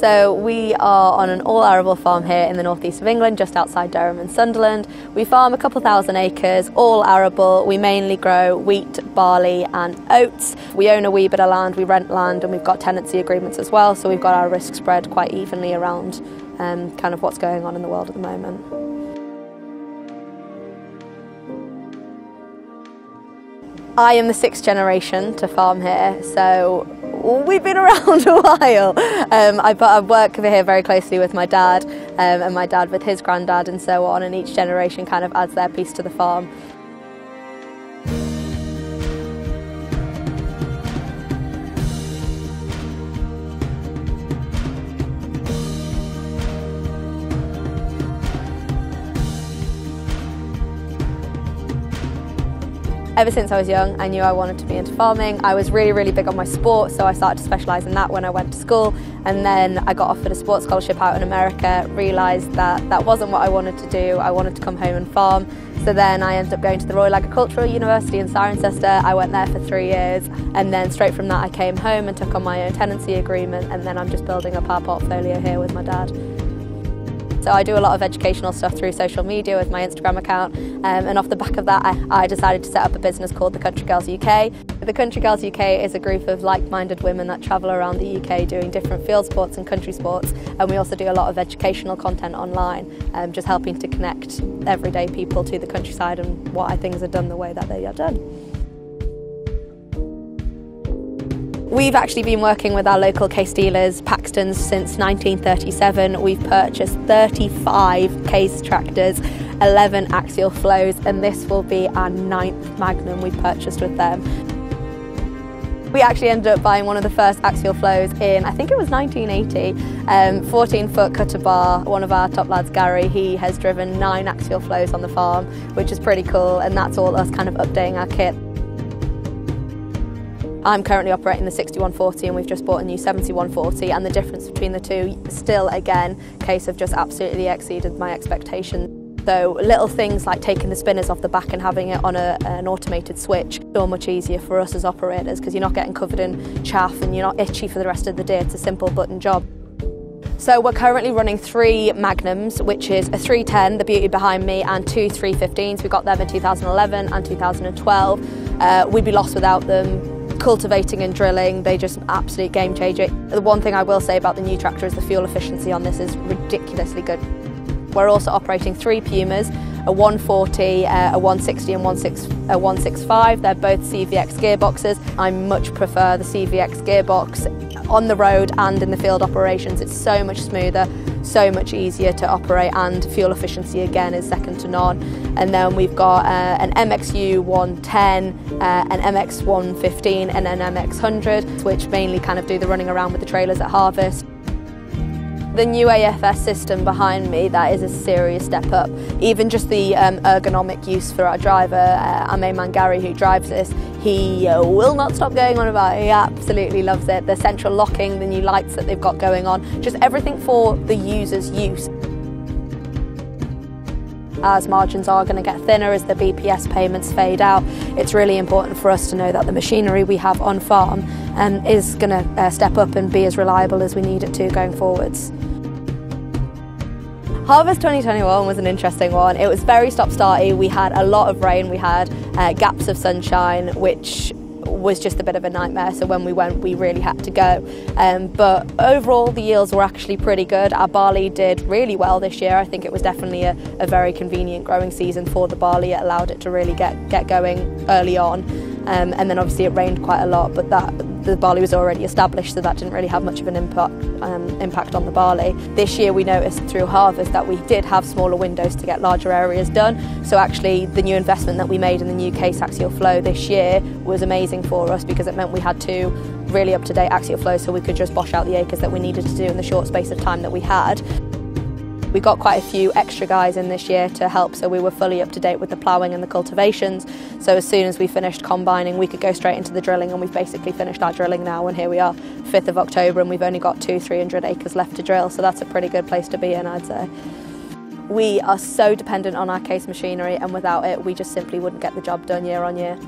So we are on an all-arable farm here in the northeast of England, just outside Durham and Sunderland. We farm a couple thousand acres, all arable. We mainly grow wheat, barley and oats. We own a wee bit of land, we rent land, and we've got tenancy agreements as well, so we've got our risk spread quite evenly around kind of what's going on in the world at the moment. I am the 6th generation to farm here, so we've been around a while. I work over here very closely with my dad, and my dad with his granddad and so on, and each generation kind of adds their piece to the farm. Ever since I was young, I knew I wanted to be into farming. I was really big on my sport, so I started to specialise in that when I went to school, and then I got offered a sports scholarship out in America, realised that that wasn't what I wanted to do. I wanted to come home and farm, so then I ended up going to the Royal Agricultural University in Cirencester. I went there for 3 years, and then straight from that I came home and took on my own tenancy agreement, and then I'm just building up our portfolio here with my dad. So I do a lot of educational stuff through social media with my Instagram account, and off the back of that I decided to set up a business called the Country Girls UK. The Country Girls UK is a group of like-minded women that travel around the UK doing different field sports and country sports, and we also do a lot of educational content online, just helping to connect everyday people to the countryside and why things are done the way that they are done. We've actually been working with our local case dealers, Paxton's, since 1937. We've purchased 35 case tractors, 11 axial flows, and this will be our 9th Magnum we've purchased with them. We actually ended up buying one of the first axial flows in, I think it was 1980, 14-foot cutter bar. One of our top lads, Gary, he has driven 9 axial flows on the farm, which is pretty cool, and that's all us kind of updating our kit. I'm currently operating the 6140 and we've just bought a new 7140, and the difference between the two, still again, case have just absolutely exceeded my expectations. So little things like taking the spinners off the back and having it on an automated switch, so much easier for us as operators because you're not getting covered in chaff and you're not itchy for the rest of the day. It's a simple button job. So we're currently running 3 Magnums, which is a 310, the beauty behind me, and 2 315s. We got them in 2011 and 2012. We'd be lost without them. Cultivating and drilling, they just absolute game changer. The one thing I will say about the new tractor is the fuel efficiency on this is ridiculously good. We're also operating 3 Pumas, a 140, a 160 and a 165. They're both CVX gearboxes. I much prefer the CVX gearbox on the road and in the field operations. It's so much smoother, so much easier to operate, and fuel efficiency again is second to none. And then we've got an MXU 110, an MX 115 and an MX 100, which mainly kind of do the running around with the trailers at harvest. The new AFS system behind me, that is a serious step up. Even just the ergonomic use for our driver, our main man Gary, who drives this, he will not stop going on about it. He absolutely loves it. The central locking, the new lights that they've got going on, just everything for the user's use. As margins are going to get thinner as the BPS payments fade out, it's really important for us to know that the machinery we have on farm is going to step up and be as reliable as we need it to going forwards. Harvest 2021 was an interesting one. It was very stop-starty. We had a lot of rain, we had gaps of sunshine, which was just a bit of a nightmare, so when we went we really had to go. But overall the yields were actually pretty good. Our barley did really well this year. I think it was definitely a very convenient growing season for the barley. It allowed it to really get going early on, and then obviously it rained quite a lot, but the barley was already established, so that didn't really have much of an impact on the barley. This year we noticed through harvest that we did have smaller windows to get larger areas done, so actually the new investment that we made in the new case axial flow this year was amazing for us because it meant we had 2 really up-to-date axial flows, so we could just bosh out the acres that we needed to do in the short space of time that we had. We got quite a few extra guys in this year to help, so we were fully up to date with the ploughing and the cultivations. So as soon as we finished combining, we could go straight into the drilling, and we've basically finished our drilling now, and here we are, 5th of October, and we've only got 300 acres left to drill, so that's a pretty good place to be in, I'd say. We are so dependent on our case machinery, and without it we just simply wouldn't get the job done year on year.